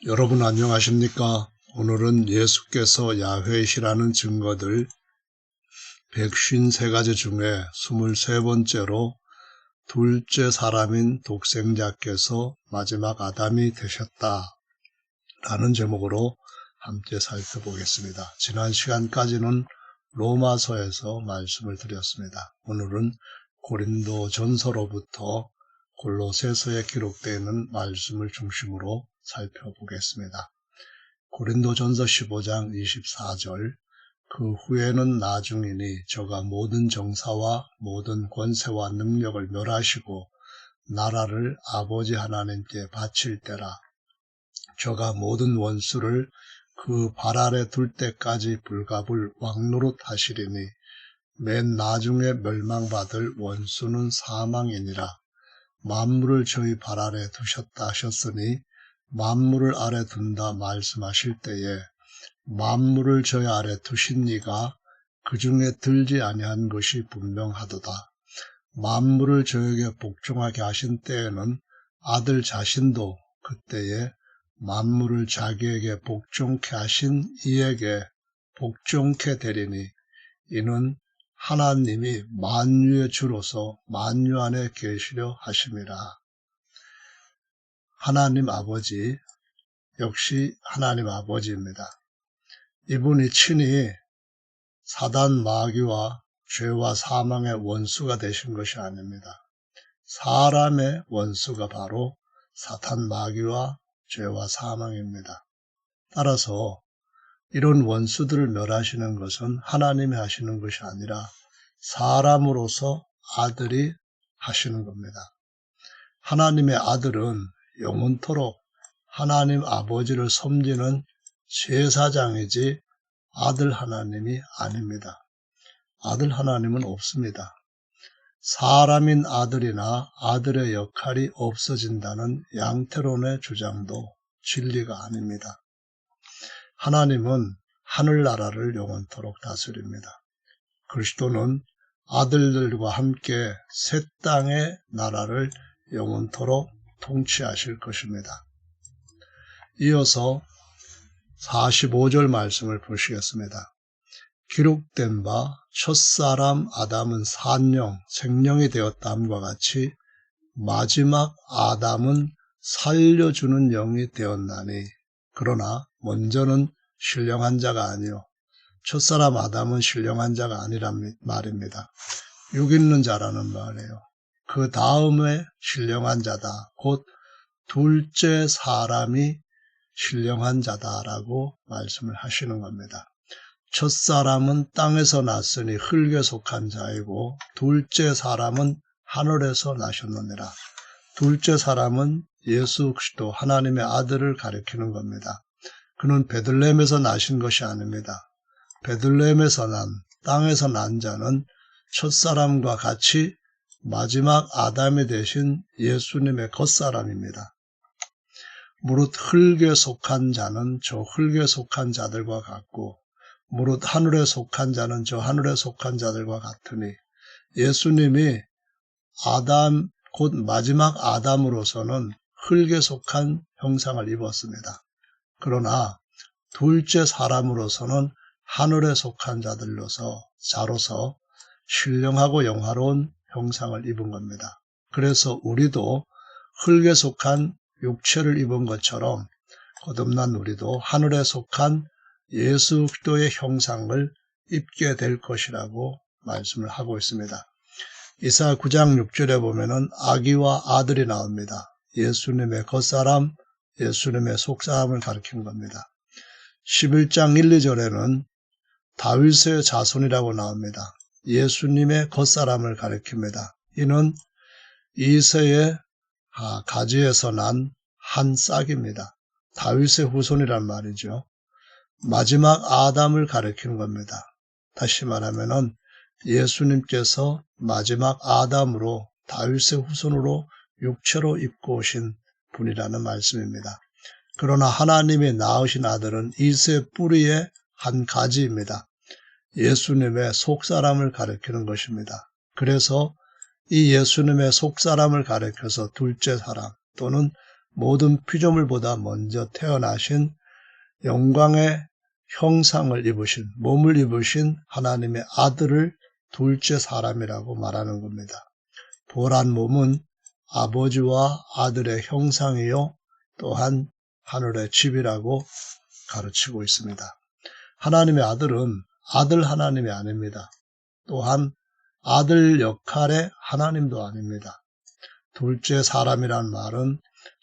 여러분 안녕하십니까? 오늘은 예수께서 야훼시라는 증거들 153가지 중에 23번째로 둘째 사람인 독생자께서 마지막 아담이 되셨다 라는 제목으로 함께 살펴보겠습니다. 지난 시간까지는 로마서에서 말씀을 드렸습니다. 오늘은 고린도전서로부터 골로새서에 기록되어 있는 말씀을 중심으로 살펴보겠습니다. 고린도전서 15장 24절 그 후에는 나중이니 저가 모든 정사와 모든 권세와 능력을 멸하시고 나라를 아버지 하나님께 바칠 때라. 저가 모든 원수를 그 발 아래 둘 때까지 불갑을 왕노릇 하시리니 맨 나중에 멸망받을 원수는 사망이니라. 만물을 저희 발 아래 두셨다 하셨으니 만물을 아래 둔다 말씀하실 때에 만물을 저희 아래 두신 이가 그 중에 들지 아니한 것이 분명하도다. 만물을 저에게 복종하게 하신 때에는 아들 자신도 그때에 만물을 자기에게 복종케 하신 이에게 복종케 되리니 이는 하나님이 만유의 주로서 만유 안에 계시려 하심이라. 하나님 아버지, 역시 하나님 아버지입니다. 이분이 친히 사단 마귀와 죄와 사망의 원수가 되신 것이 아닙니다. 사람의 원수가 바로 사탄 마귀와 죄와 사망입니다. 따라서 이런 원수들을 멸하시는 것은 하나님이 하시는 것이 아니라 사람으로서 아들이 하시는 겁니다. 하나님의 아들은 영원토록 하나님 아버지를 섬기는 제사장이지 아들 하나님이 아닙니다. 아들 하나님은 없습니다. 사람인 아들이나 아들의 역할이 없어진다는 양태론의 주장도 진리가 아닙니다. 하나님은 하늘나라를 영원토록 다스립니다. 그리스도는 아들들과 함께 새 땅의 나라를 영원토록 통치하실 것입니다. 이어서 45절 말씀을 보시겠습니다. 기록된 바 첫사람 아담은 산영, 생명이 되었다함과 같이 마지막 아담은 살려주는 영이 되었나니 그러나 먼저는 신령한 자가 아니요 첫사람 아담은 신령한 자가 아니란 말입니다. 육 있는 자라는 말이에요. 그 다음에 신령한 자다. 곧 둘째 사람이 신령한 자다라고 말씀을 하시는 겁니다. 첫사람은 땅에서 났으니 흙에 속한 자이고 둘째 사람은 하늘에서 나셨느니라. 둘째 사람은 예수 그리스도 하나님의 아들을 가리키는 겁니다. 그는 베들레헴에서 나신 것이 아닙니다. 베들레헴에서 땅에서 난 자는 첫사람과 같이 마지막 아담이 되신 예수님의 겉사람입니다. 무릇 흙에 속한 자는 저 흙에 속한 자들과 같고 무릇 하늘에 속한 자는 저 하늘에 속한 자들과 같으니 예수님이 아담 곧 마지막 아담으로서는 흙에 속한 형상을 입었습니다. 그러나 둘째 사람으로서는 하늘에 속한 자로서 신령하고 영화로운 형상을 입은 겁니다. 그래서 우리도 흙에 속한 육체를 입은 것처럼 거듭난 우리도 하늘에 속한 예수 그리스도의 형상을 입게 될 것이라고 말씀을 하고 있습니다. 이사야 9장 6절에 보면은 아기와 아들이 나옵니다. 예수님의 겉사람, 예수님의 속사람을 가리킨 겁니다. 11장 1, 2절에는 다윗의 자손이라고 나옵니다. 예수님의 겉사람을 가리킵니다. 이는 이새의 가지에서 난 한 싹입니다. 다윗의 후손이란 말이죠. 마지막 아담을 가리키는 겁니다. 다시 말하면은 예수님께서 마지막 아담으로 다윗의 후손으로 육체로 입고 오신 분이라는 말씀입니다. 그러나 하나님이 낳으신 아들은 이새 뿌리의 한 가지입니다. 예수님의 속사람을 가리키는 것입니다. 그래서 이 예수님의 속사람을 가리켜서 둘째 사람 또는 모든 피조물보다 먼저 태어나신 영광의 형상을 입으신, 몸을 입으신 하나님의 아들을 둘째 사람이라고 말하는 겁니다. 보란 몸은 아버지와 아들의 형상이요 또한 하늘의 집이라고 가르치고 있습니다. 하나님의 아들은 아들 하나님이 아닙니다. 또한 아들 역할의 하나님도 아닙니다. 둘째 사람이란 말은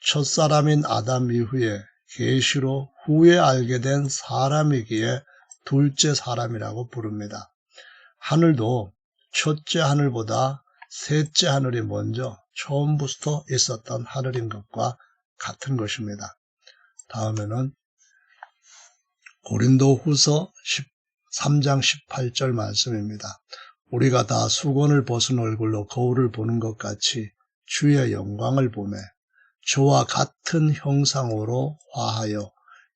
첫사람인 아담 이후에 계시로 후에 알게 된 사람이기에 둘째 사람이라고 부릅니다. 하늘도 첫째 하늘보다 셋째 하늘이 먼저 처음부터 있었던 하늘인 것과 같은 것입니다. 다음에는 고린도후서 13장 18절 말씀입니다. 우리가 다 수건을 벗은 얼굴로 거울을 보는 것 같이 주의 영광을 보매 저와 같은 형상으로 화하여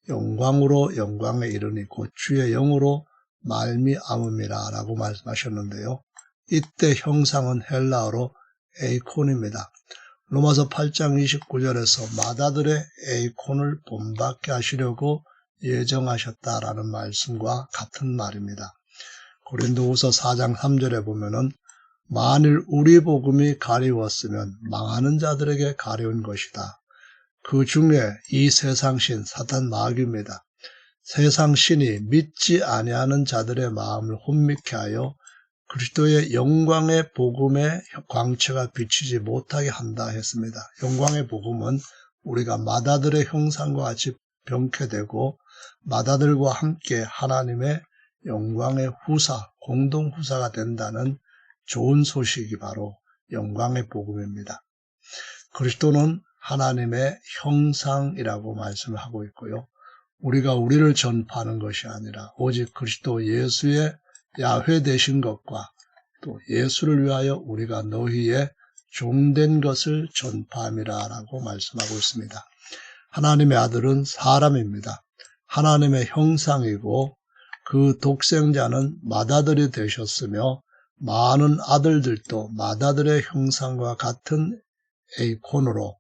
영광으로 영광에 이르니 곧 주의 영으로 말미암음이라 라고 말씀하셨는데요. 이때 형상은 헬라어로 에이콘입니다. 로마서 8장 29절에서 맏아들의 에이콘을 본받게 하시려고 예정하셨다라는 말씀과 같은 말입니다. 고린도후서 4장 3절에 보면은 만일 우리 복음이 가리웠으면 망하는 자들에게 가려운 것이다. 그 중에 이 세상신 사탄 마귀입니다. 세상신이 믿지 아니하는 자들의 마음을 혼미케 하여 그리스도의 영광의 복음의 광채가 비치지 못하게 한다 했습니다. 영광의 복음은 우리가 맏아들의 형상과 같이 병케되고 맏아들과 함께 하나님의 영광의 후사, 공동 후사가 된다는 좋은 소식이 바로 영광의 복음입니다. 그리스도는 하나님의 형상이라고 말씀을 하고 있고요. 우리가 우리를 전파하는 것이 아니라 오직 그리스도 예수의 야훼 되신 것과 또 예수를 위하여 우리가 너희의 종된 것을 전파함이라 라고 말씀하고 있습니다. 하나님의 아들은 사람입니다. 하나님의 형상이고 그 독생자는 맏아들이 되셨으며 많은 아들들도 맏아들의 형상과 같은 에이콘으로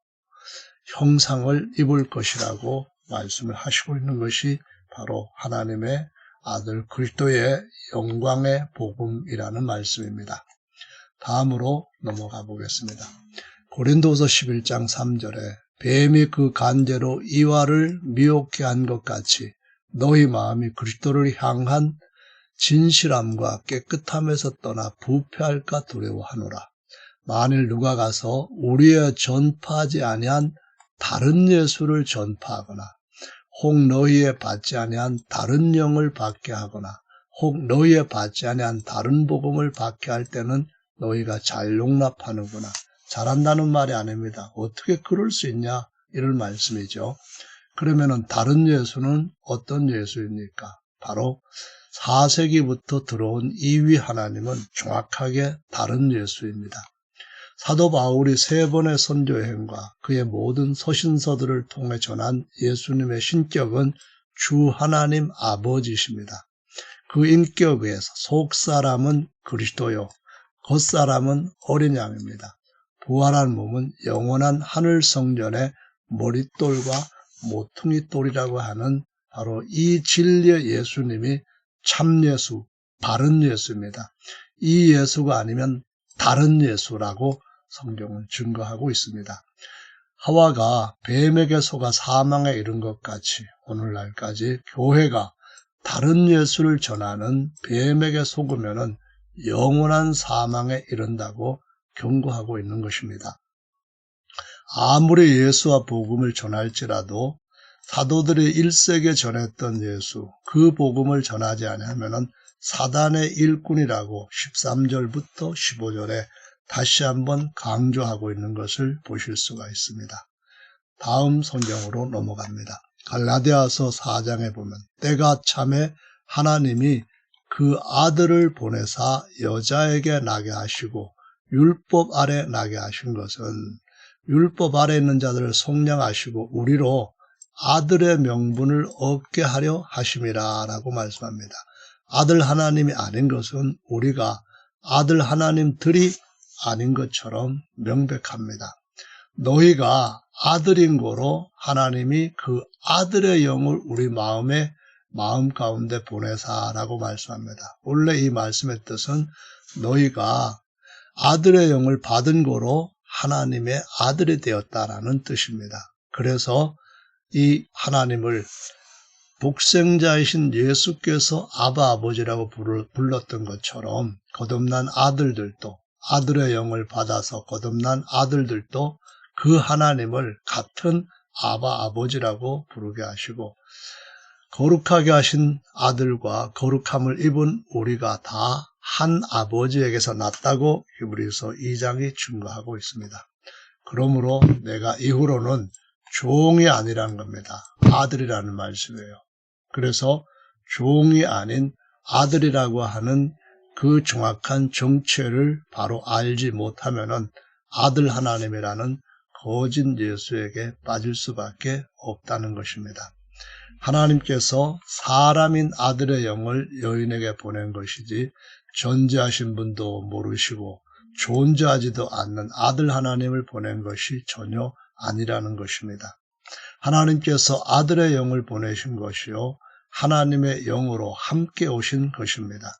형상을 입을 것이라고 말씀을 하시고 있는 것이 바로 하나님의 아들 그리스도의 영광의 복음이라는 말씀입니다. 다음으로 넘어가 보겠습니다. 고린도서 11장 3절에 뱀이 그 간제로 이와를 미혹해 한 것 같이 너희 마음이 그리스도를 향한 진실함과 깨끗함에서 떠나 부패할까 두려워하노라. 만일 누가 가서 우리의 전파하지 아니한 다른 예수를 전파하거나 혹 너희의 받지 아니한 다른 영을 받게 하거나 혹 너희의 받지 아니한 다른 복음을 받게 할 때는 너희가 잘 용납하는구나. 잘한다는 말이 아닙니다. 어떻게 그럴 수 있냐 이런 말씀이죠. 그러면은 다른 예수는 어떤 예수입니까? 바로 4세기부터 들어온 이위 하나님은 정확하게 다른 예수입니다. 사도 바울이 3번의 선교여행과 그의 모든 서신서들을 통해 전한 예수님의 신격은 주 하나님 아버지십니다. 그 인격에 의해서 속사람은 그리스도요, 겉사람은 어린 양입니다. 부활한 몸은 영원한 하늘 성전의 머릿돌과 모퉁이돌이라고 하는 바로 이 진리의 예수님이 참예수, 바른 예수입니다. 이 예수가 아니면 다른 예수라고 성경은 증거하고 있습니다. 하와가 뱀에게 속아 사망에 이른 것 같이 오늘날까지 교회가 다른 예수를 전하는 뱀에게 속으면은 영원한 사망에 이른다고 경고하고 있는 것입니다. 아무리 예수와 복음을 전할지라도 사도들이 1세기에 전했던 예수, 그 복음을 전하지 아니하면은 사단의 일꾼이라고 13절부터 15절에 다시 한번 강조하고 있는 것을 보실 수가 있습니다. 다음 성경으로 넘어갑니다. 갈라디아서 4장에 보면 때가 참에 하나님이 그 아들을 보내사 여자에게 나게 하시고 율법 아래 나게 하신 것은 율법 아래 있는 자들을 속량하시고 우리로 아들의 명분을 얻게 하려 하심이라 라고 말씀합니다. 아들 하나님이 아닌 것은 우리가 아들 하나님들이 아닌 것처럼 명백합니다. 너희가 아들인 고로 하나님이 그 아들의 영을 우리 마음 가운데 보내사라고 말씀합니다. 원래 이 말씀의 뜻은 너희가 아들의 영을 받은 고로 하나님의 아들이 되었다라는 뜻입니다. 그래서 이 하나님을 독생자이신 예수께서 아바 아버지라고 불렀던 것처럼 거듭난 아들들도, 아들의 영을 받아서 거듭난 아들들도 그 하나님을 같은 아바 아버지라고 부르게 하시고, 거룩하게 하신 아들과 거룩함을 입은 우리가 다 한 아버지에게서 났다고 히브리서 2장이 증거하고 있습니다. 그러므로 내가 이후로는 종이 아니라는 겁니다. 아들이라는 말씀이에요. 그래서 종이 아닌 아들이라고 하는 그 정확한 정체를 바로 알지 못하면은 아들 하나님이라는 거짓 예수에게 빠질 수밖에 없다는 것입니다. 하나님께서 사람인 아들의 영을 여인에게 보낸 것이지 존재하신 분도 모르시고 존재하지도 않는 아들 하나님을 보낸 것이 전혀 아니라는 것입니다. 하나님께서 아들의 영을 보내신 것이요 하나님의 영으로 함께 오신 것입니다.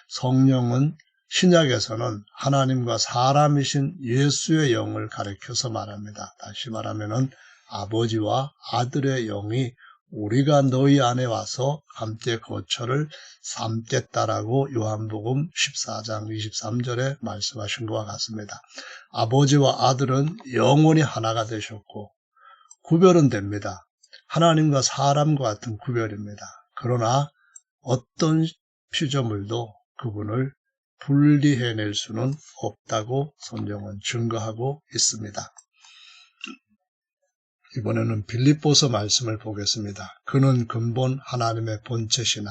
성령은 신약에서는 하나님과 사람이신 예수의 영을 가리켜서 말합니다. 다시 말하면은 아버지와 아들의 영이 우리가 너희 안에 와서 함께 거처를 삼겠다라고 요한복음 14장 23절에 말씀하신 것과 같습니다. 아버지와 아들은 영원히 하나가 되셨고 구별은 됩니다. 하나님과 사람과 같은 구별입니다. 그러나 어떤 피조물도 그분을 분리해낼 수는 없다고 성경은 증거하고 있습니다. 이번에는 빌립보서 말씀을 보겠습니다. 그는 근본 하나님의 본체시나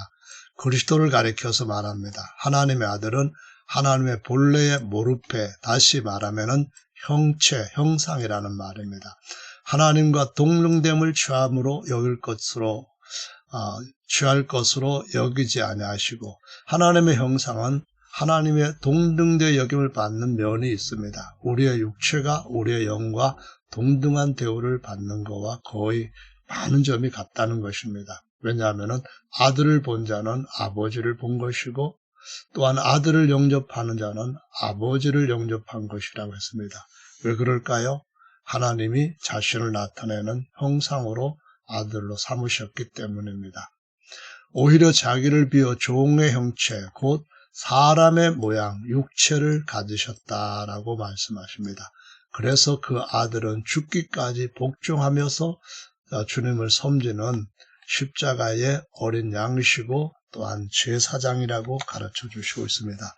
그리스도를 가리켜서 말합니다. 하나님의 아들은 하나님의 본래의 모르페, 다시 말하면은 형체, 형상이라는 말입니다. 하나님과 동등됨을 취할 것으로 여기지 아니하시고 하나님의 형상은 하나님의 동등대 여김을 받는 면이 있습니다. 우리의 육체가 우리의 영과 동등한 대우를 받는 것과 거의 많은 점이 같다는 것입니다. 왜냐하면 아들을 본 자는 아버지를 본 것이고 또한 아들을 영접하는 자는 아버지를 영접한 것이라고 했습니다. 왜 그럴까요? 하나님이 자신을 나타내는 형상으로 아들로 삼으셨기 때문입니다. 오히려 자기를 비워 종의 형체, 곧 사람의 모양, 육체를 가지셨다라고 말씀하십니다. 그래서 그 아들은 죽기까지 복종하면서 주님을 섬기는 십자가의 어린 양이시고 또한 제사장이라고 가르쳐 주시고 있습니다.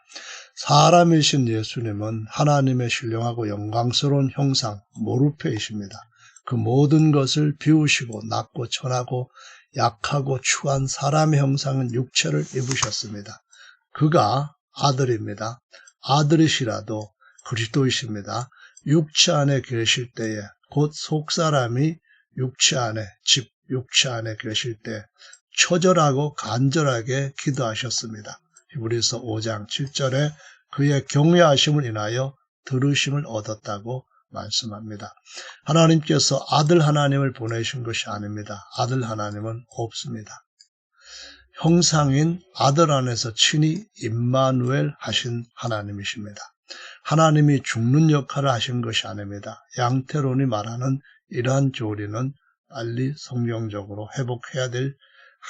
사람이신 예수님은 하나님의 신령하고 영광스러운 형상, 모르페이십니다. 그 모든 것을 비우시고 낮고 천하고 약하고 추한 사람의 형상은 육체를 입으셨습니다. 그가 아들입니다. 아들이시라도 그리스도이십니다. 육체 안에 계실 때에 곧 속사람이 육체 안에 계실 때 처절하고 간절하게 기도하셨습니다. 히브리서 5장 7절에 그의 경외하심을 인하여 들으심을 얻었다고 말씀합니다. 하나님께서 아들 하나님을 보내신 것이 아닙니다. 아들 하나님은 없습니다. 형상인 아들 안에서 친히 임마누엘 하신 하나님이십니다. 하나님이 죽는 역할을 하신 것이 아닙니다. 양태론이 말하는 이러한 교리는 빨리 성경적으로 회복해야 될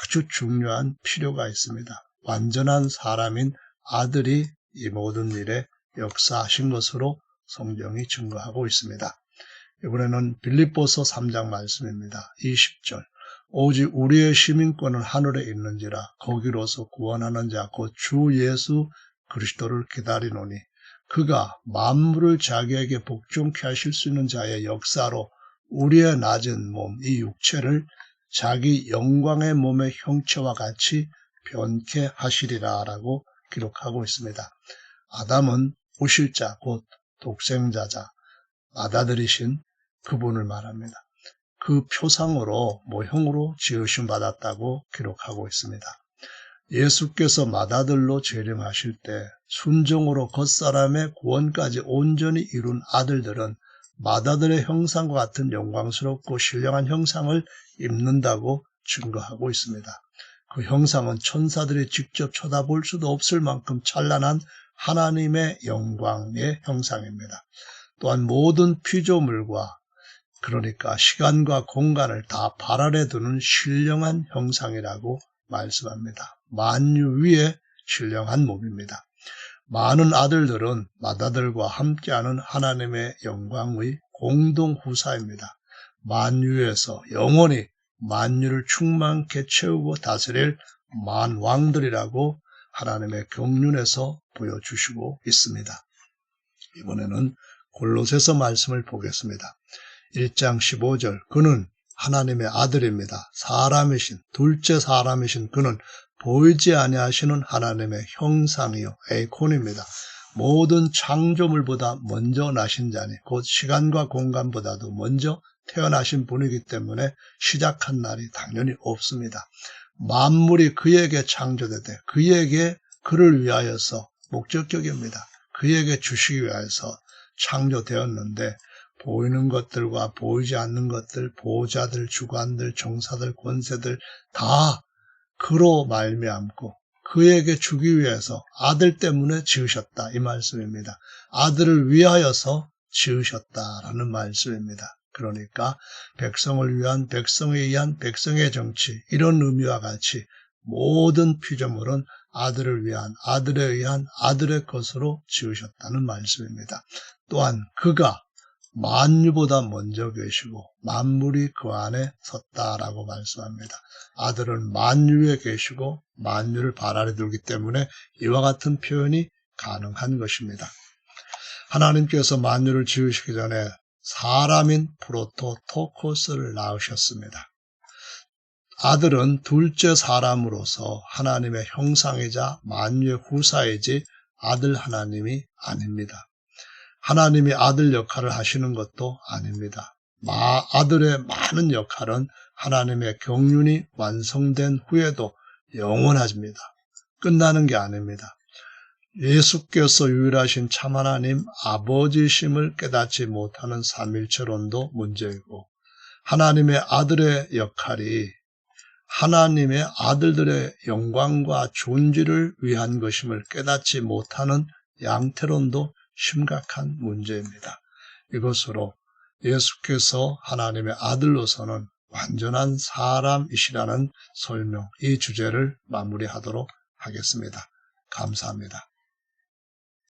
아주 중요한 필요가 있습니다. 완전한 사람인 아들이 이 모든 일에 역사하신 것으로 성경이 증거하고 있습니다. 이번에는 빌립보서 3장 말씀입니다. 20절. 오직 우리의 시민권은 하늘에 있는지라 거기로서 구원하는 자 곧 주 예수 그리스도를 기다리노니 그가 만물을 자기에게 복종케 하실 수 있는 자의 역사로 우리의 낮은 몸, 이 육체를 자기 영광의 몸의 형체와 같이 변케 하시리라 라고 기록하고 있습니다. 아담은 우실자 곧 독생자자 받아들이신 그분을 말합니다. 그 표상으로 모형으로 지으심 받았다고 기록하고 있습니다. 예수께서 맏아들로 재림하실 때 순종으로 겉사람의 구원까지 온전히 이룬 아들들은 마다들의 형상과 같은 영광스럽고 신령한 형상을 입는다고 증거하고 있습니다. 그 형상은 천사들이 직접 쳐다볼 수도 없을 만큼 찬란한 하나님의 영광의 형상입니다. 또한 모든 피조물과 그러니까 시간과 공간을 다 발 아래 두는 신령한 형상이라고 말씀합니다. 만유 위에 신령한 몸입니다. 많은 아들들은 마다들과 함께하는 하나님의 영광의 공동 후사입니다. 만유에서 영원히 만유를 충만케 채우고 다스릴 만왕들이라고 하나님의 경륜에서 보여주시고 있습니다. 이번에는 골로새서 말씀을 보겠습니다. 1장 15절 그는 하나님의 아들입니다. 사람이신 둘째 사람이신 그는 보이지 아니하시는 하나님의 형상이요 에이콘입니다. 모든 창조물보다 먼저 나신 자니 곧 시간과 공간보다도 먼저 태어나신 분이기 때문에 시작한 날이 당연히 없습니다. 만물이 그에게 창조되되 그에게 그를 위하여서 목적격입니다. 그에게 주시기 위하여서 창조되었는데 보이는 것들과 보이지 않는 것들, 보호자들, 주관들, 종사들, 권세들 다 그로 말미암고 그에게 주기 위해서 아들 때문에 지으셨다 이 말씀입니다. 아들을 위하여서 지으셨다라는 말씀입니다. 그러니까 백성을 위한 백성에 의한 백성의 정치 이런 의미와 같이 모든 피조물은 아들을 위한 아들에 의한 아들의 것으로 지으셨다는 말씀입니다. 또한 그가 만유보다 먼저 계시고 만물이 그 안에 섰다라고 말씀합니다. 아들은 만유에 계시고 만유를 발 아래 두기 때문에 이와 같은 표현이 가능한 것입니다. 하나님께서 만유를 지으시기 전에 사람인 프로토토코스를 낳으셨습니다. 아들은 둘째 사람으로서 하나님의 형상이자 만유의 후사이지 아들 하나님이 아닙니다. 하나님이 아들 역할을 하시는 것도 아닙니다. 아들의 많은 역할은 하나님의 경륜이 완성된 후에도 영원합니다. 끝나는 게 아닙니다. 예수께서 유일하신 참 하나님 아버지심을 깨닫지 못하는 삼일체론도 문제이고 하나님의 아들의 역할이 하나님의 아들들의 영광과 존귀를 위한 것임을 깨닫지 못하는 양태론도 심각한 문제입니다. 이것으로 예수께서 하나님의 아들로서는 완전한 사람이시라는 설명, 이 주제를 마무리하도록 하겠습니다. 감사합니다.